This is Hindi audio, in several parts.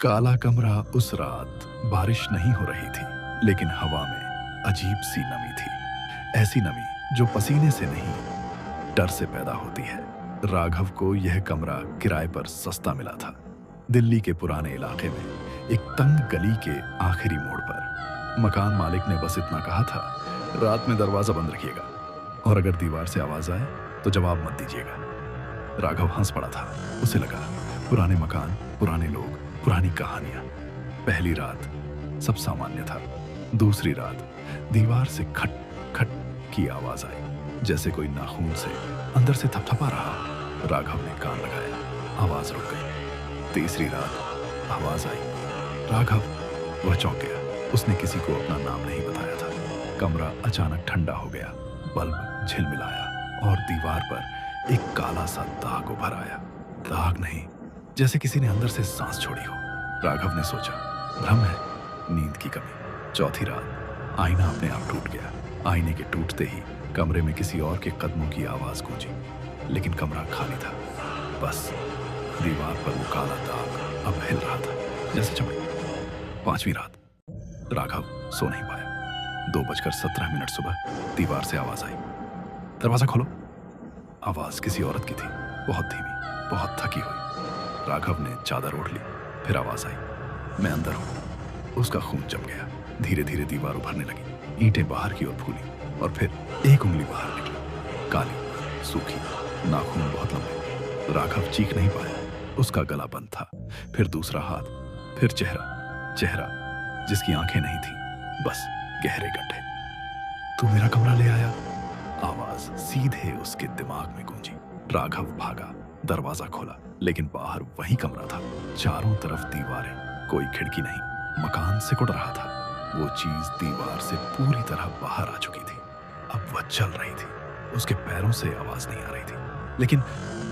काला कमरा। उस रात बारिश नहीं हो रही थी, लेकिन हवा में अजीब सी नमी थी। ऐसी नमी जो पसीने से नहीं, डर से पैदा होती है। राघव को यह कमरा किराए पर सस्ता मिला था, दिल्ली के पुराने इलाके में, एक तंग गली के आखिरी मोड़ पर। मकान मालिक ने बस इतना कहा था, रात में दरवाजा बंद रखिएगा और अगर दीवार से आवाज आए तो जवाब मत दीजिएगा। राघव हंस पड़ा था। उसे लगा, पुराने मकान, पुराने लोग, पुरानी कहानियां। पहली रात सब सामान्य था। दूसरी रात दीवार से खट खट की आवाज आई, जैसे कोई नाखून से अंदर से थपथपा रहा। राघव ने कान लगाया, आवाज रुक गई। तीसरी रात आवाज आई। राघव वह चौंक गया। उसने किसी को अपना नाम नहीं बताया था। कमरा अचानक ठंडा हो गया, बल्ब झिलमिलाया और दीवार पर एक काला सा दाग उभर आया। दाग नहीं, जैसे किसी ने अंदर से सांस छोड़ी हो। राघव ने सोचा, भ्रम है, नींद की कमी। चौथी रात आईना अपने आप टूट गया। आईने के टूटते ही कमरे में किसी और के कदमों की आवाज गूंजी, लेकिन कमरा खाली था। बस दीवार पर वो काला दाग अब हिल रहा था, जैसे चमक। पांचवी रात राघव सो नहीं पाया। 2:17 सुबह दीवार से आवाज आई, दरवाजा खोलो। आवाज किसी औरत की थी, बहुत धीमी, बहुत थकी हुई। राघव ने चादर ओढ़ ली। फिर आवाज आई, मैं अंदर हूं। उसका खून जम गया। धीरे धीरे दीवार उभरने लगी, ईंटें बाहर की ओर फूली और फिर एक उंगली बाहर निकली, काली, सूखी, नाखून बहुत लंबे। राघव चीख नहीं पाया, उसका गला बंद था। फिर दूसरा हाथ, फिर चेहरा, चेहरा जिसकी आंखें नहीं थी, बस गहरे गड्ढे। तू मेरा कमरा ले आया? आवाज सीधे उसके दिमाग में गूंजी। राघव भागा, दरवाजा खोला, लेकिन बाहर वही कमरा था। चारों तरफ दीवारें, कोई खिड़की नहीं। मकान सिकुड़ रहा था। वो चीज दीवार से पूरी तरह बाहर आ चुकी थी। अब वह चल रही थी। उसके पैरों से आवाज नहीं आ रही थी, लेकिन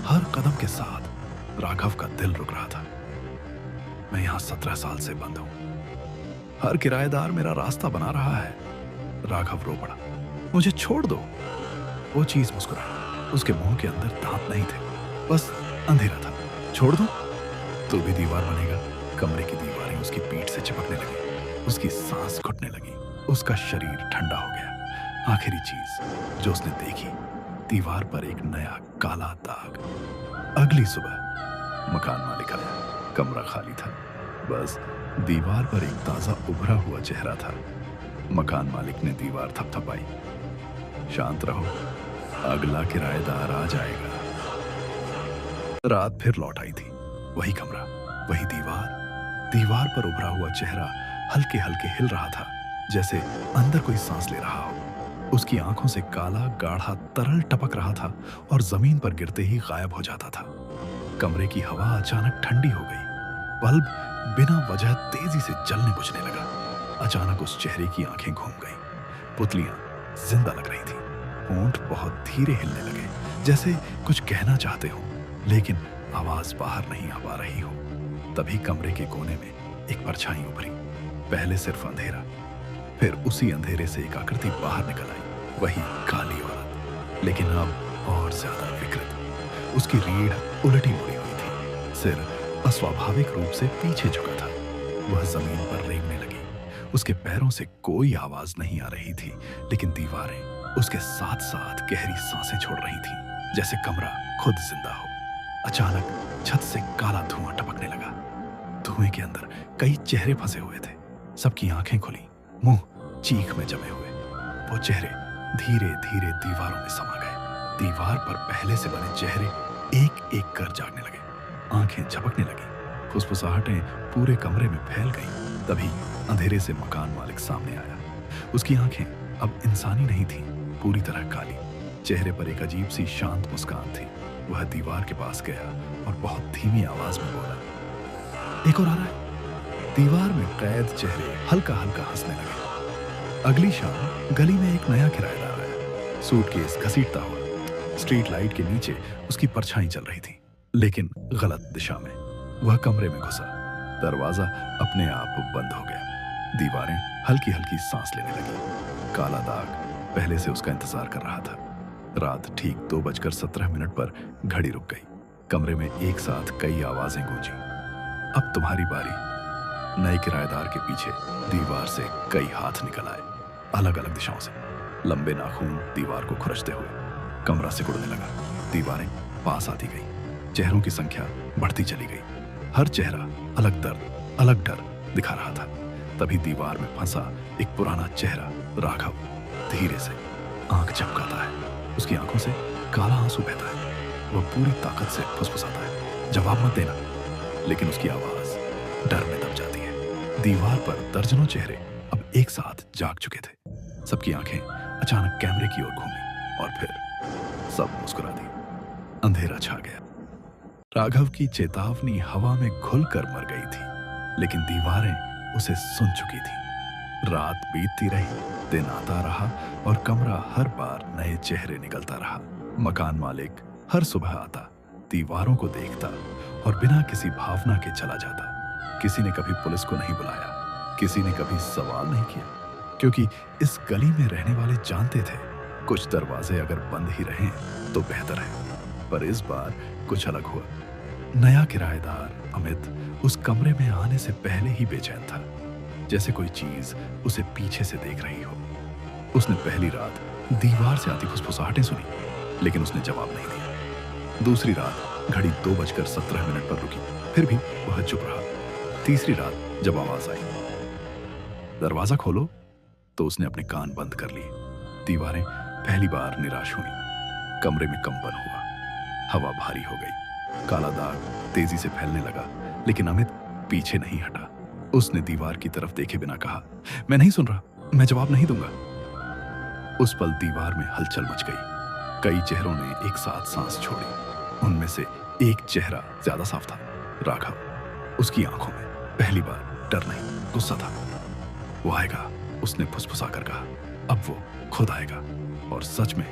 हर कदम के साथ राघव का दिल रुक रहा था। मैं यहां 17 साल से बंद हूं। हर किराएदार मेरा रास्ता बना रहा है। राघव रो पड़ा, मुझे छोड़ दो। वो चीज मुस्कुराई। उसके मुंह के अंदर दांत नहीं थे, बस अंधेरा था। छोड़ दो तो भी दीवार बनेगा। कमरे की दीवारें उसकी पीठ से चिपकने लगी। उसकी सांस घुटने लगी। उसका शरीर ठंडा हो गया। आखिरी चीज जो उसने देखी, दीवार पर एक नया काला दाग। अगली सुबह मकान मालिक आया। कमरा खाली था, बस दीवार पर एक ताजा उभरा हुआ चेहरा था। मकान मालिक ने दीवार थपथपाई, शांत रहो, अगला किराएदार आ जाएगा। रात फिर लौट आई थी। वही कमरा, वही दीवार। दीवार पर उभरा हुआ चेहरा हल्के हल्के हिल रहा था, जैसे अंदर कोई सांस ले रहा हो। उसकी आंखों से काला गाढ़ा तरल टपक रहा था और जमीन पर गिरते ही गायब हो जाता था। कमरे की हवा अचानक ठंडी हो गई। बल्ब बिना वजह तेजी से जलने बुझने लगा। अचानक उस चेहरे की आंखें घूम गईं। पुतलियां जिंदा लग रही थी। होंठ बहुत धीरे हिलने लगे, जैसे कुछ कहना चाहते हो, लेकिन आवाज बाहर नहीं आ पा रही हो। तभी कमरे के कोने में एक परछाई उभरी। पहले सिर्फ अंधेरा, फिर उसी अंधेरे से एक आकृति बाहर निकल आई। वही काली औरत, लेकिन अब और ज्यादा विकृत। उसकी रीढ़ उलटी मुड़ी हुई थी। सिर अस्वाभाविक रूप से पीछे झुका था। वह जमीन पर रेंगने लगी। उसके पैरों से कोई आवाज नहीं आ रही थी, लेकिन दीवारें उसके साथ साथ गहरी सांसें छोड़ रही थी, जैसे कमरा खुद जिंदा हो। अचानक छत से काला धुआं टपकने लगा। धुएं के अंदर कई चेहरे फंसे हुए थे। सबकी आंखें खुली, मुंह चीख में जमे हुए। वो चेहरे धीरे धीरे दीवारों में समा गए। दीवार पर पहले से बने चेहरे एक एक कर जागने लगे। आंखें झपकने लगी। फुसफुसाहटें पूरे कमरे में फैल गईं। तभी अंधेरे से मकान मालिक सामने आया। उसकी आंखें अब इंसानी नहीं थीं, पूरी तरह काली। चेहरे पर एक अजीब सी शांत मुस्कान थी। वह दीवार के पास गया और बहुत धीमी आवाज में बोला, एक और आ रहा है। दीवार में कैद चेहरे हल्का हल्का हंसने लगे। अगली शाम गली में एक नया किराएदार आया, सूटकेस घसीटता हुआ। स्ट्रीट लाइट के नीचे उसकी परछाई चल रही थी, लेकिन गलत दिशा में। वह कमरे में घुसा। दरवाजा अपने आप बंद हो गया। दीवारें हल्की हल्की सांस लेने लगी। काला दाग पहले से उसका इंतजार कर रहा था। रात ठीक 2:17 पर घड़ी रुक गई। कमरे में एक साथ कई आवाजें गूंजी। अब तुम्हारी बारी, नए किराएदार के पीछे दीवार से कई हाथ निकल आए, अलग अलग दिशाओं से। लंबे नाखून दीवार को खुरचते हुए कमरा सिकुड़ने लगा। दीवारें पास आती गई, चेहरों की संख्या बढ़ती चली गई। हर चेहरा अलग दर्द, अलग डर दिखा रहा था। तभी दीवार में फंसा एक पुराना चेहरा राघव धीरे से आंख झपकाता है। उसकी आंखों से काला आंसू बहता है। वह पूरी ताकत से फुसफुसाता है, जवाब मत देना। लेकिन उसकी आवाज डर में दब जाती है। दीवार पर दर्जनों चेहरे अब एक साथ जाग चुके थे। सबकी आंखें अचानक कैमरे की ओर घूमी और फिर सब मुस्कुरा दी। अंधेरा छा गया। राघव की चेतावनी हवा में घुलकर मर गई थी, लेकिन दीवारें उसे सुन चुकी थी। रात बीतती रही, दिन आता रहा और कमरा हर बार नए चेहरे निकलता रहा। मकान मालिक हर सुबह आता, दीवारों को देखता और बिना किसी भावना के चला जाता। किसी ने कभी पुलिस को नहीं बुलाया, किसी ने कभी सवाल नहीं किया, क्योंकि इस गली में रहने वाले जानते थे कुछ दरवाजे अगर बंद ही रहें तो बेहतर है। पर इस बार कुछ अलग हुआ। नया किराएदार अमित उस कमरे में आने से पहले ही बेचैन था, जैसे कोई चीज उसे पीछे से देख रही हो। उसने पहली रात दीवार से आती फुसफुसाहटें सुनी, लेकिन उसने जवाब नहीं दिया। दूसरी रात घड़ी 2:17 पर रुकी, फिर भी वह चुप रहा। तीसरी रात जब आवाज आई, दरवाजा खोलो, तो उसने अपने कान बंद कर लिए। दीवारें पहली बार निराश हुई। कमरे में कंपन हुआ, हवा भारी हो गई। काला दाग तेजी से फैलने लगा, लेकिन अमित पीछे नहीं हटा। उसने दीवार की तरफ देखे बिना कहा, मैं नहीं सुन रहा, मैं जवाब नहीं दूंगा। उस पल दीवार में हलचल मच गई। कई चेहरों ने एक साथ सांस छोड़ी। उनमें से एक चेहरा ज्यादा साफ था, राघव। उसकी आंखों में पहली बार डर नहीं, गुस्सा था। वो आएगा, उसने फुसफुसा कर कहा। अब वो खुद आएगा। और सच में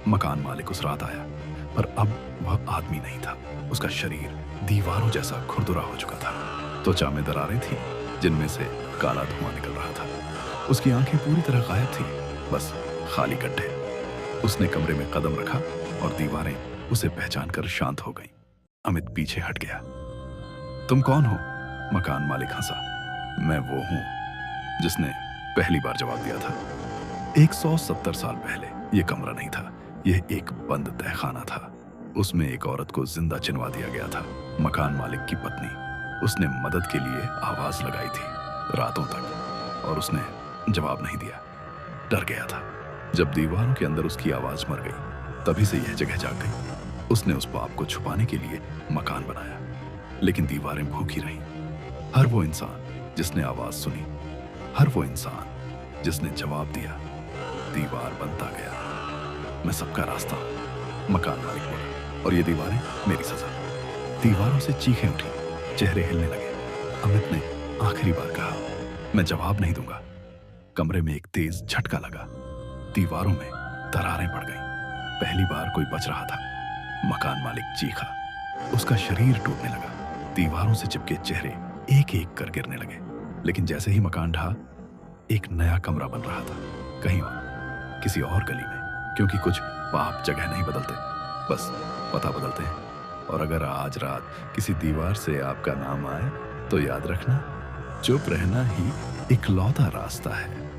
मकान मालिक उस रात आया, पर अब वह आदमी नहीं था। उसका शरीर दीवारों जैसा खुरदुरा हो चुका था। त्वचा में दरारें थी, जिनमें से काला धुआं निकल रहा था। उसकी आंखें पूरी तरह गायब थी, बस खाली गड्ढे। उसने कमरे में कदम रखा और दीवारें उसे पहचान कर शांत हो गईं। अमित पीछे हट गया। तुम कौन हो? मकान मालिक हंसा। मैं वो हूं जिसने पहली बार जवाब दिया था। 170 साल पहले यह कमरा नहीं था, यह एक बंद तहखाना था। उसमें एक औरत को जिंदा चिनवा दिया गया था, मकान मालिक की पत्नी। उसने मदद के लिए आवाज लगाई थी रातों तक, और उसने जवाब नहीं दिया। डर गया था। जब दीवारों के अंदर उसकी आवाज मर गई, तभी से यह जगह जाग गई। उसने उस पाप को छुपाने के लिए मकान बनाया, लेकिन दीवारें भूखी रहीं। हर वो इंसान जिसने आवाज सुनी, हर वो इंसान जिसने जवाब दिया, दीवार बनता गया। मैं सबका रास्ता हूं, मकान मालिक बोला, और ये दीवारें मेरी सजा। दीवारों से चीखें उठी, चेहरे हिलने लगे। अमित ने आखिरी बार कहा, मैं जवाब नहीं दूंगा। कमरे में एक तेज झटका लगा। दीवारों में दरारें पड़ गईं। पहली बार कोई बच रहा था। मकान मालिक चीखा। उसका शरीर टूटने लगा। दीवारों से चिपके चेहरे एक एक कर गिरने लगे। लेकिन जैसे ही मकान ढहा, एक नया कमरा बन रहा था, कहीं और, किसी और गली में। क्योंकि कुछ पाप जगह नहीं बदलते, बस पता बदलते हैं। और अगर आज रात किसी दीवार से आपका नाम आए, तो याद रखना, चुप रहना ही इकलौता रास्ता है।